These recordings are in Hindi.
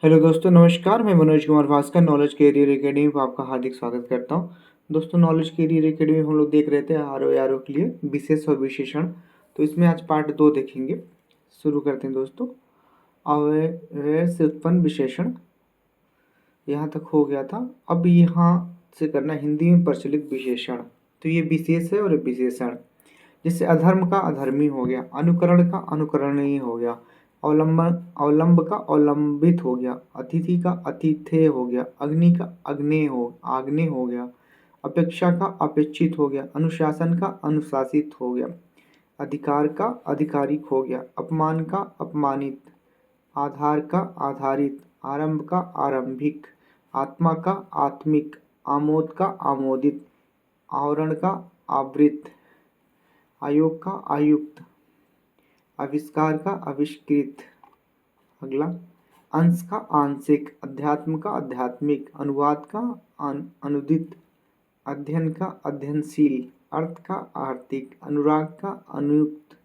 हेलो दोस्तों, नमस्कार। मैं Manoj Kumar Bhaskar knowledge career academy में आपका हार्दिक स्वागत करता हूं। दोस्तों, नॉलेज कैरियर एकेडमी में हम लोग देख रहे थे आर के लिए विशेष और विशेषण। तो इसमें आज पार्ट 2 देखेंगे। शुरू करते हैं दोस्तों। अव्यय से उत्पन्न विशेषण यहाँ तक हो गया था। अब यहाँ से करना हिंदी में प्रचलित विशेषण। तो ये विशेष है और विशेषण। जैसे अधर्म का अधर्मी हो गया, अनुकरण का अनुकरणीय हो गया, अवलंब का अवलंबित हो गया, अतिथि का अतिथेय हो गया, अग्नि का आग्नेय हो गया, अपेक्षा का अपेक्षित हो गया, अनुशासन का अनुशासित हो गया, अधिकार का आधिकारिक हो गया, अपमान का अपमानित, आधार का आधारित, आरंभ का आरंभिक, आत्मा का आत्मिक, आमोद का आमोदित, आवरण का आवृत, आयोग का आयुक्त, आविष्कार का आविष्कृत। अगला, अंश का आंशिक, अध्यात्म का आध्यात्मिक, अनुवाद का अनुदित, अध्ययन का अध्ययनशील, अर्थ का आर्थिक, अनुराग का अनुयुक्त,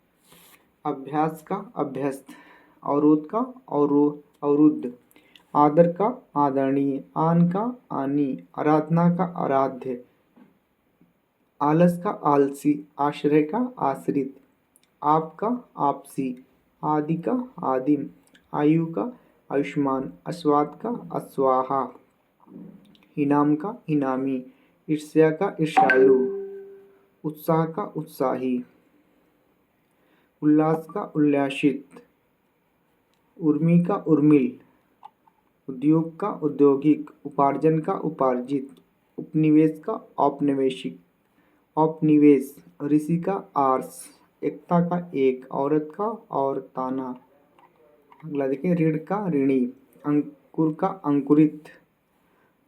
अभ्यास का अभ्यस्त, अवरोध का अवरुद्ध, आदर का आदरणीय, आन का आनी, आराधना का आराध्य, आलस का आलसी, आश्रय का आश्रित, आप का आपसी, आदि का आदिम, आयु का आयुष्मान, अस्वाद का अस्वाहा, इनाम का इनामी, ईर्ष्या का ईर्ष्यालु, उत्साह का उत्साही, उल्लास का उल्लासित, उर्मी का उर्मिल, उद्योग का औद्योगिक, उपार्जन का उपार्जित, उपनिवेश का औपनिवेशिक, औपनिवेश, ऋषि का आर्स, एकता का एक, औरत का औरताना। अगला देखिए, ऋण का ऋणी, अंकुर का अंकुरित,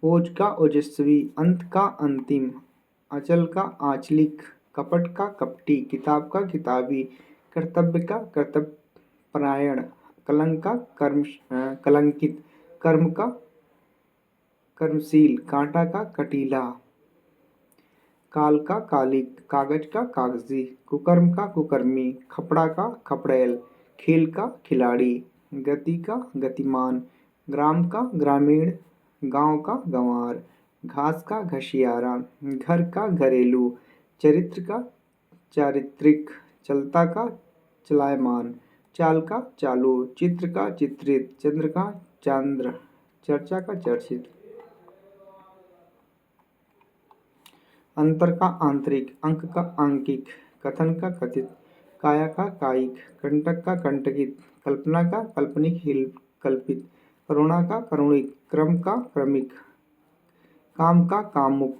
ओज का ओजस्वी, अंत का अंतिम, अचल का आंचलिक, कपट का कपटी, किताब का किताबी, कर्तव्य का कर्तव्यपरायण, कलंक का कलंकित, कर्म का कर्मशील, कांटा का कटीला, काल का कालिक, कागज का कागजी, कुकर्म का कुकर्मी, खपड़ा का खपड़ेल, खेल का खिलाड़ी, गति का गतिमान, ग्राम का ग्रामीण, गांव का गंवार, घास का घसियारा, घर का घरेलू, चरित्र का चारित्रिक, चलता का चलायमान, चाल का चालू, चित्र का चित्रित, चंद्र का चांद्र, चर्चा का चर्चित, अंतर का आंतरिक, अंक का आंकिक, कथन का कथित, काया का कायिक, कंटक का कंटकित, कल्पना का काल्पनिक कल्पित, करुणा का करुणिक, क्रम का क्रमिक, काम का कामुक,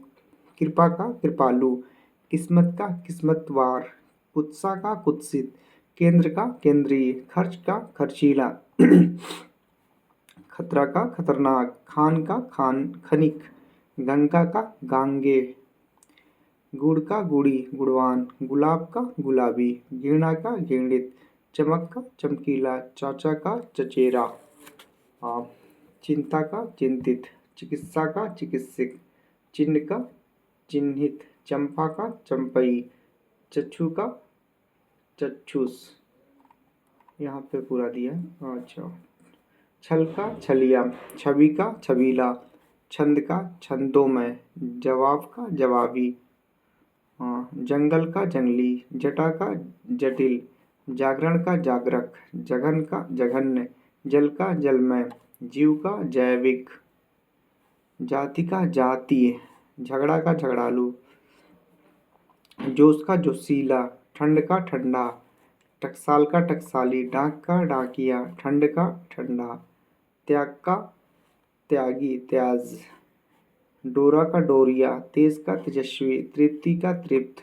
कृपा का कृपालु, किस्मत का किस्मतवार, कुत्सा का कुत्सित, केंद्र का केंद्रीय, खर्च का खर्चीला, खतरा का खतरनाक, खान का खनिक, गंगा का गांगे, गुड़ का गुड़ी गुड़वान, गुलाब का गुलाबी, घृणा का घृणित, चमक का चमकीला, चाचा का चचेरा, चिंता का चिंतित, चिकित्सा का चिकित्सक, चिन्ह का चिन्हित, चंपा का चंपई, चक्षु का चक्षुष। यहाँ पे पूरा दिया है। अच्छा, छल का छलिया, छवि का छबीला, छंद का छंदोमय, जवाब का जवाबी, जंगल का जंगली, जटा का जटिल, जागरण का जागरक, जघन का जघन्य, जल का जलमय, जीव का जैविक, जाति का जातीय, झगड़ा का झगड़ालू, जोश का जोशीला, ठंड का ठंडा, टकसाल का टकसाली, डाक का डाकिया, ठंड का ठंडा, त्याग का त्यागी त्याज, डोरा का डोरिया, तेज का तेजस्वी, तृप्ति का तृप्त।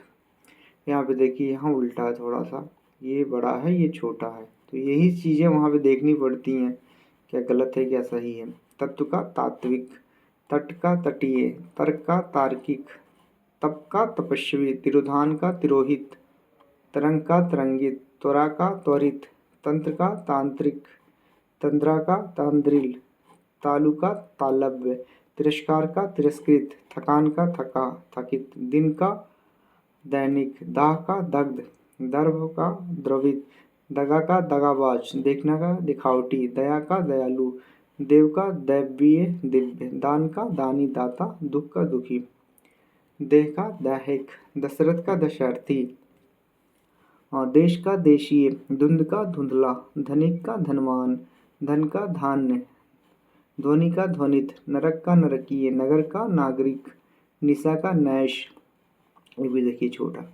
यहाँ पे देखिए, यहाँ उल्टा है थोड़ा सा, ये बड़ा है ये छोटा है, तो यही चीज़ें वहाँ पे देखनी पड़ती हैं, क्या गलत है क्या सही है। तत्व का तात्विक, तट का तटीय, तर्क का तार्किक, तप का तपस्वी, तिरोधान का तिरोहित, तरंग का तरंगित, त्वरा का त्वरित, तंत्र का तांत्रिक, तंद्रा का तांद्रिल, तालु का तालव्य, तिरस्कार का तिरस्कृत, थकान का थका थकित, दिन का दैनिक, दाह का दग्ध, दर्भ का द्रवित, दगा का दगाबाज, देखना का दिखावटी, दया का दयालु, देव का दैवीय दिव्य, दान का दानी दाता, दुख का दुखी, देह का दाहिक, दशरथ का दशरथी, देश का देशीय, धुंध का धुंधला, धनिक का धनवान, धन का धान्य, ध्वनि का ध्वनित, नरक का नरकीय, नगर का नागरिक, निशा का नैश, ये भी देखिए छोटा,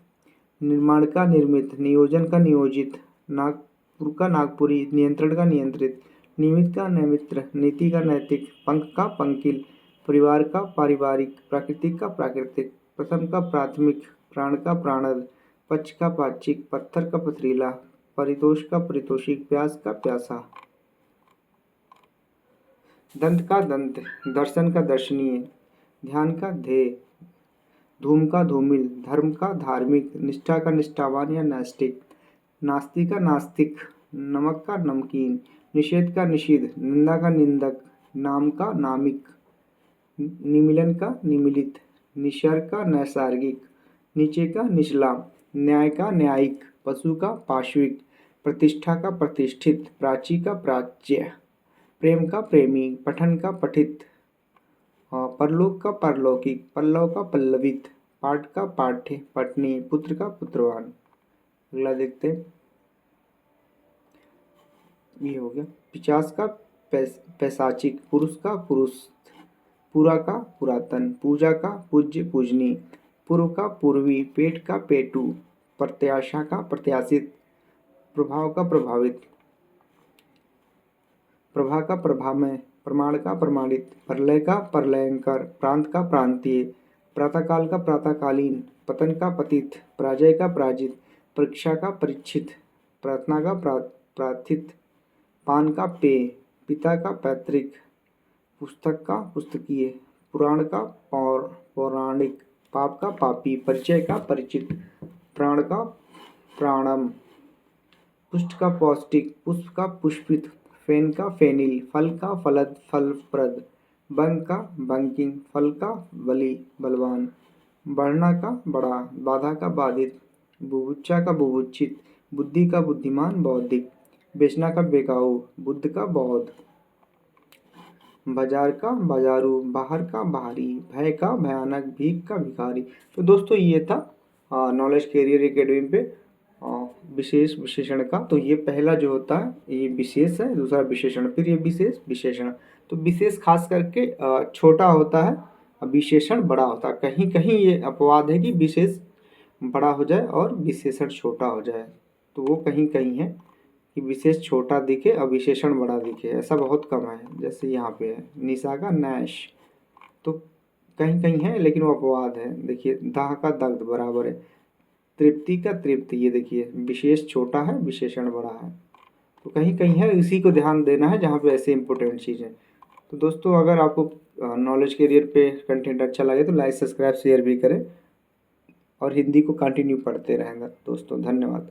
निर्माण का निर्मित, नियोजन का नियोजित, नागपुर का नागपुरी, नियंत्रण का नियंत्रित, निमित्त का नैमित्र, नीति का नैतिक, पंख का पंकिल, परिवार का पारिवारिक, प्राकृतिक का प्राकृतिक, प्रथम का प्राथमिक, प्राण का प्राणद, पक्ष का पाक्षिक, पत्थर का पथरीला, परितोष का परितोषिक, प्यास का प्यासा, दंत का दंत, दर्शन का दर्शनीय, ध्यान का ध्येय, धूम का धूमिल, धर्म का धार्मिक, निष्ठा का निष्ठावान या नैष्ठिक, नास्ति का नास्तिक, नमक का नमकीन, निषेध का निषिद्ध, निंदा का निंदक, नाम का नामिक, निमिलन का निमिलित, निसर्ग का नैसर्गिक, नीचे का निचला, न्याय का न्यायिक, पशु का पाश्विक, प्रतिष्ठा का प्रतिष्ठित, प्राची का प्राच्य, प्रेम का प्रेमी, पठन का पठित, परलोक का पारलौकिक, पल्लव का पल्लवित, पाठ का पाठ्य, पत्नी, पुत्र का पुत्रवान। अगला देखते हैं, ये हो गया। पिचास का पैसाचिक, पुरुष का पुरुष, पूरा का पुरातन, पूजा का पूज्य पूजनी, पूर्व का पूर्वी, पेट का पेटू, प्रत्याशा का प्रत्याशित, प्रभाव का प्रभावित, प्रभा का प्रभामय, प्रमाण का प्रमाणित, प्रलय का प्रलयंकर, प्रांत का प्रांतीय, प्रातःकाल का प्रातःकालीन, पतन का पतित, पराजय का पराजित, परीक्षा का परीक्षित, प्रार्थना का प्रार्थित, पान का पेय, पिता का पैतृक, पुस्तक का पुस्तकीय, पुराण का पौराणिक, पाप का पापी, परिचय का परिचित, प्राण का प्राणम, पुष्ट का पौष्टिक, पुष्प का पुष्पित, फेन का फेनिल, फल का फलद फलप्रद, बंग का बंकिंग, फल का बलि बलवान, बढ़ना का बड़ा, बाधा का बाधित, बुभुक्षा का बुभुक्षित, बुद्धि का बुद्धिमान बौद्धिक, बेचना का बेकाऊ, बुद्ध का बौद्ध, बाजार का बाजारू, बाहर का बाहरी, भय का भयानक, भीख का भिखारी। तो दोस्तों ये था नॉलेज कैरियर एकेडमी पे विशेष विशेषण का। तो ये पहला जो होता है ये विशेष है, दूसरा विशेषण, फिर ये विशेष विशेषण। तो विशेष खास करके छोटा होता है, विशेषण बड़ा होता है। कहीं कहीं ये अपवाद है कि विशेष बड़ा हो जाए और विशेषण छोटा हो जाए, तो वो कहीं कहीं है कि विशेष छोटा दिखे और विशेषण बड़ा दिखे, ऐसा बहुत कम है। जैसे यहाँ पे है निशा का नैश, तो कहीं कहीं है लेकिन वो अपवाद है। देखिए दाह का दग्ध बराबर है, तृप्ति का तृप्ति, ये देखिए विशेष छोटा है विशेषण बड़ा है, तो कहीं कहीं है, इसी को ध्यान देना है जहाँ पे ऐसे इंपॉर्टेंट चीज़ें। तो दोस्तों अगर आपको नॉलेज कैरियर पे कंटेंट अच्छा लगे तो लाइक सब्सक्राइब शेयर भी करें और हिंदी को कंटिन्यू पढ़ते रहेंगे दोस्तों। धन्यवाद।